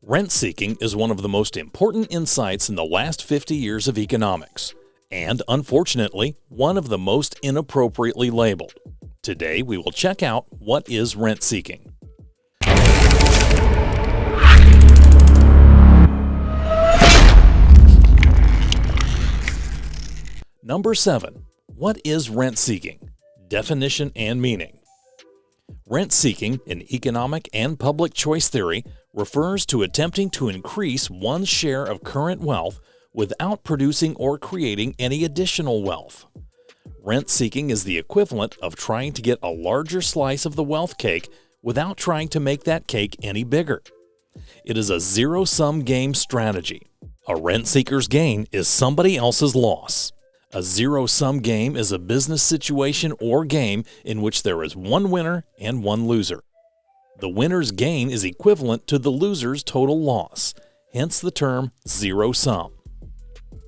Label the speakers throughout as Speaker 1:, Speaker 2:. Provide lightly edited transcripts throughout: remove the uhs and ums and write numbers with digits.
Speaker 1: Rent-seeking is one of the most important insights in the last 50 years of economics, and unfortunately, one of the most inappropriately labeled. Today, we will check out what is rent-seeking. Number 7. What is rent-seeking? Definition and meaning. Rent-seeking in economic and public choice theory refers to attempting to increase one's share of current wealth without producing or creating any additional wealth. Rent-seeking is the equivalent of trying to get a larger slice of the wealth cake without trying to make that cake any bigger. It is a zero-sum game strategy. A rent-seeker's gain is somebody else's loss. A zero-sum game is a business situation or game in which there is one winner and one loser. The winner's gain is equivalent to the loser's total loss, hence the term zero-sum.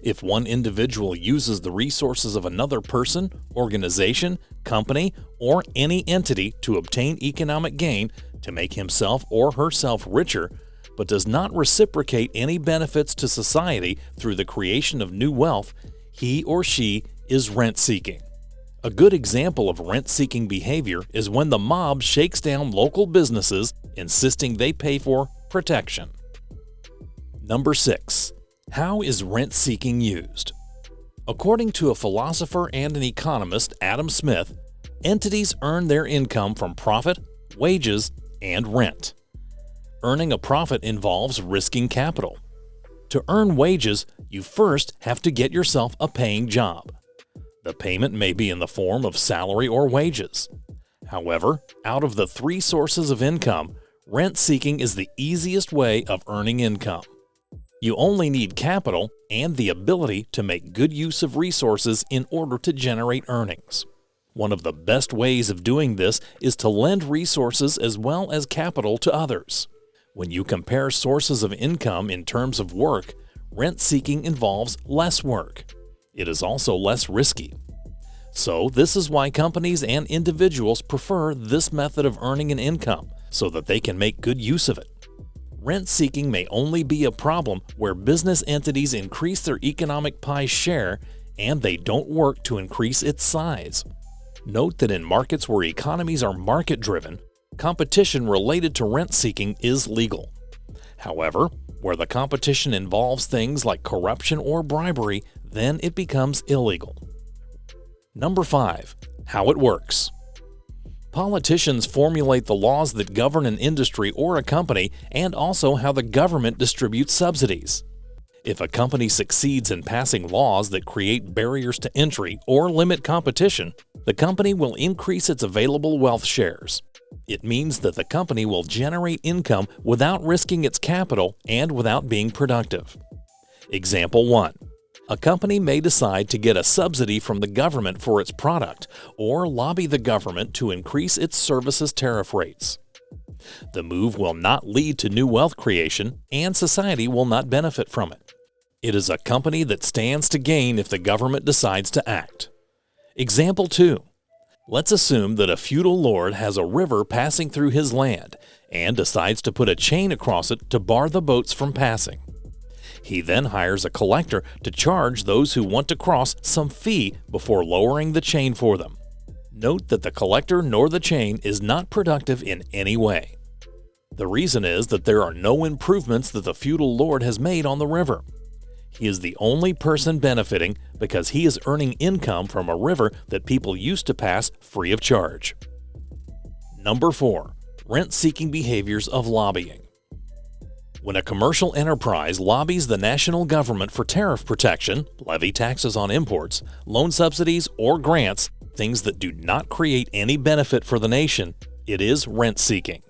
Speaker 1: If one individual uses the resources of another person, organization, company, or any entity to obtain economic gain to make himself or herself richer, but does not reciprocate any benefits to society through the creation of new wealth, he or she is rent-seeking. A good example of rent-seeking behavior is when the mob shakes down local businesses, insisting they pay for protection. Number 6. How is rent-seeking used? According to a philosopher and an economist, Adam Smith, entities earn their income from profit, wages, and rent. Earning a profit involves risking capital. To earn wages, you first have to get yourself a paying job. The payment may be in the form of salary or wages. However, out of the three sources of income, rent-seeking is the easiest way of earning income. You only need capital and the ability to make good use of resources in order to generate earnings. One of the best ways of doing this is to lend resources as well as capital to others. When you compare sources of income in terms of work, rent-seeking involves less work. It is also less risky. So this is why companies and individuals prefer this method of earning an income so that they can make good use of it. Rent-seeking may only be a problem where business entities increase their economic pie share and they don't work to increase its size. Note that in markets where economies are market-driven, competition related to rent-seeking is legal. However, where the competition involves things like corruption or bribery, then it becomes illegal. Number 5. How it works. Politicians formulate the laws that govern an industry or a company and also how the government distributes subsidies. If a company succeeds in passing laws that create barriers to entry or limit competition, the company will increase its available wealth shares. It means that the company will generate income without risking its capital and without being productive. Example 1. A company may decide to get a subsidy from the government for its product or lobby the government to increase its services tariff rates. The move will not lead to new wealth creation and society will not benefit from it. It is a company that stands to gain if the government decides to act. Example 2. Let's assume that a feudal lord has a river passing through his land and decides to put a chain across it to bar the boats from passing. He then hires a collector to charge those who want to cross some fee before lowering the chain for them. Note that the collector nor the chain is not productive in any way. The reason is that there are no improvements that the feudal lord has made on the river. He is the only person benefiting because he is earning income from a river that people used to pass free of charge. Number 4. Rent-seeking behaviors of lobbying. When a commercial enterprise lobbies the national government for tariff protection, levy taxes on imports, loan subsidies, or grants, things that do not create any benefit for the nation, it is rent-seeking.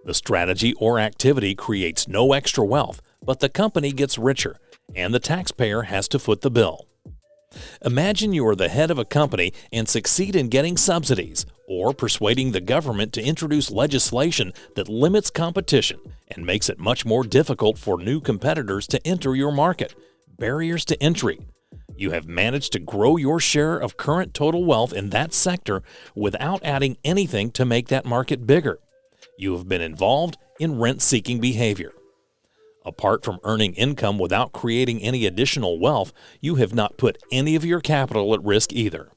Speaker 1: The strategy or activity creates no extra wealth, but the company gets richer, and the taxpayer has to foot the bill. Imagine you are the head of a company and succeed in getting subsidies or persuading the government to introduce legislation that limits competition and makes it much more difficult for new competitors to enter your market. Barriers to entry. You have managed to grow your share of current total wealth in that sector without adding anything to make that market bigger. You have been involved in rent-seeking behavior. Apart from earning income without creating any additional wealth, you have not put any of your capital at risk either.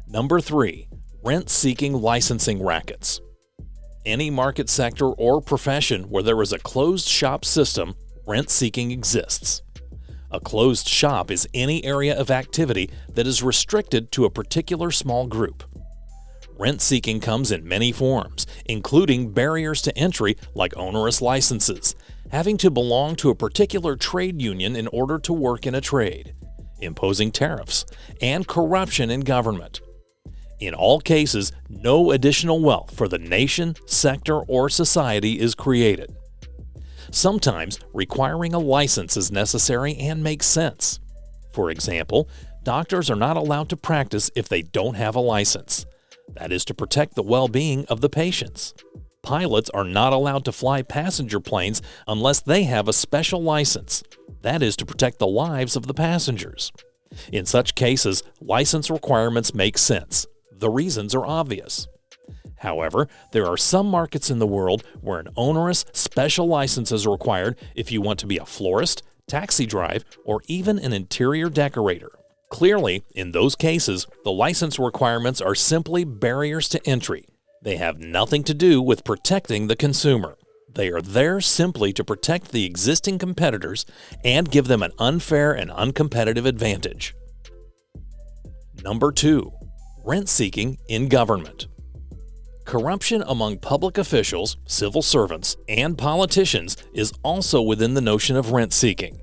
Speaker 1: Number 3. Rent-seeking licensing rackets. Any market sector or profession where there is a closed shop system, rent-seeking exists. A closed shop is any area of activity that is restricted to a particular small group. Rent-seeking comes in many forms, including barriers to entry like onerous licenses, having to belong to a particular trade union in order to work in a trade, imposing tariffs, and corruption in government. In all cases, no additional wealth for the nation, sector, or society is created. Sometimes requiring a license is necessary and makes sense. For example, doctors are not allowed to practice if they don't have a license. That is to protect the well-being of the patients. Pilots are not allowed to fly passenger planes unless they have a special license. That is to protect the lives of the passengers. In such cases, license requirements make sense. The reasons are obvious. However, there are some markets in the world where an onerous special license is required if you want to be a florist, taxi driver, or even an interior decorator. Clearly, in those cases, the license requirements are simply barriers to entry. They have nothing to do with protecting the consumer. They are there simply to protect the existing competitors and give them an unfair and uncompetitive advantage. Number 2. Rent-seeking in government. Corruption among public officials, civil servants, and politicians is also within the notion of rent-seeking.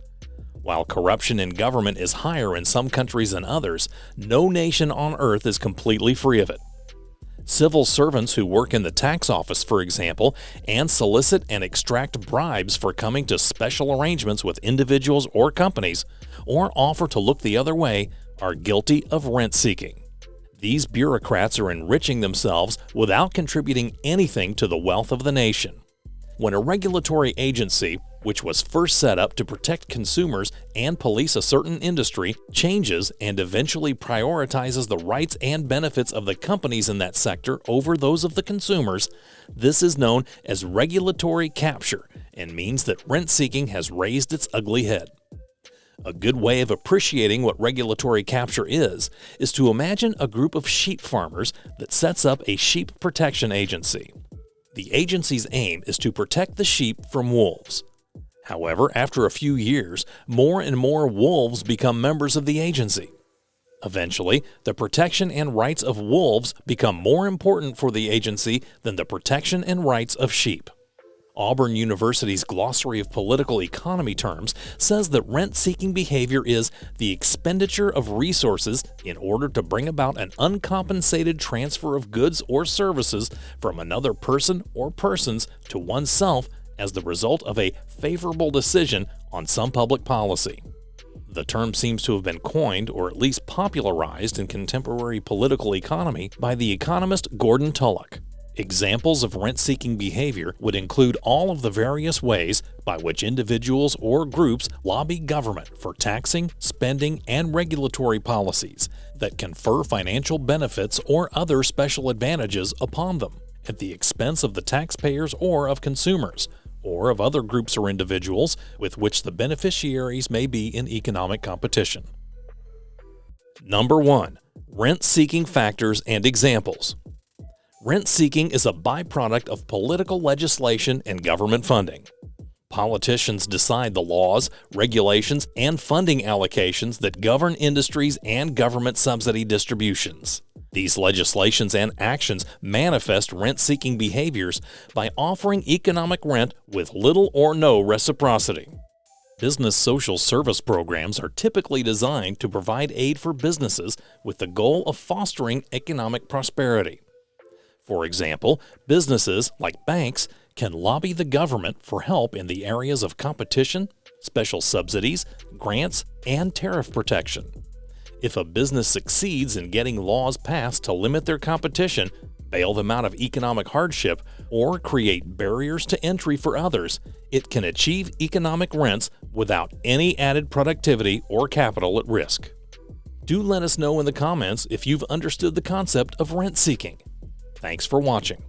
Speaker 1: While corruption in government is higher in some countries than others, no nation on earth is completely free of it. Civil servants who work in the tax office, for example, and solicit and extract bribes for coming to special arrangements with individuals or companies, or offer to look the other way, are guilty of rent-seeking. These bureaucrats are enriching themselves without contributing anything to the wealth of the nation. When a regulatory agency, which was first set up to protect consumers and police a certain industry, changes and eventually prioritizes the rights and benefits of the companies in that sector over those of the consumers, this is known as regulatory capture and means that rent-seeking has raised its ugly head. A good way of appreciating what regulatory capture is to imagine a group of sheep farmers that sets up a sheep protection agency. The agency's aim is to protect the sheep from wolves. However, after a few years, more and more wolves become members of the agency. Eventually, the protection and rights of wolves become more important for the agency than the protection and rights of sheep. Auburn University's Glossary of Political Economy terms says that rent-seeking behavior is the expenditure of resources in order to bring about an uncompensated transfer of goods or services from another person or persons to oneself as the result of a favorable decision on some public policy. The term seems to have been coined or at least popularized in contemporary political economy by the economist Gordon Tullock. Examples of rent-seeking behavior would include all of the various ways by which individuals or groups lobby government for taxing, spending, and regulatory policies that confer financial benefits or other special advantages upon them at the expense of the taxpayers or of consumers, or of other groups or individuals with which the beneficiaries may be in economic competition. Number 1. Rent-seeking factors and examples. Rent-seeking is a byproduct of political legislation and government funding. Politicians decide the laws, regulations, and funding allocations that govern industries and government subsidy distributions. These legislations and actions manifest rent-seeking behaviors by offering economic rent with little or no reciprocity. Business social service programs are typically designed to provide aid for businesses with the goal of fostering economic prosperity. For example, businesses, like banks, can lobby the government for help in the areas of competition, special subsidies, grants, and tariff protection. If a business succeeds in getting laws passed to limit their competition, bail them out of economic hardship, or create barriers to entry for others, it can achieve economic rents without any added productivity or capital at risk. Do let us know in the comments if you've understood the concept of rent-seeking. Thanks for watching.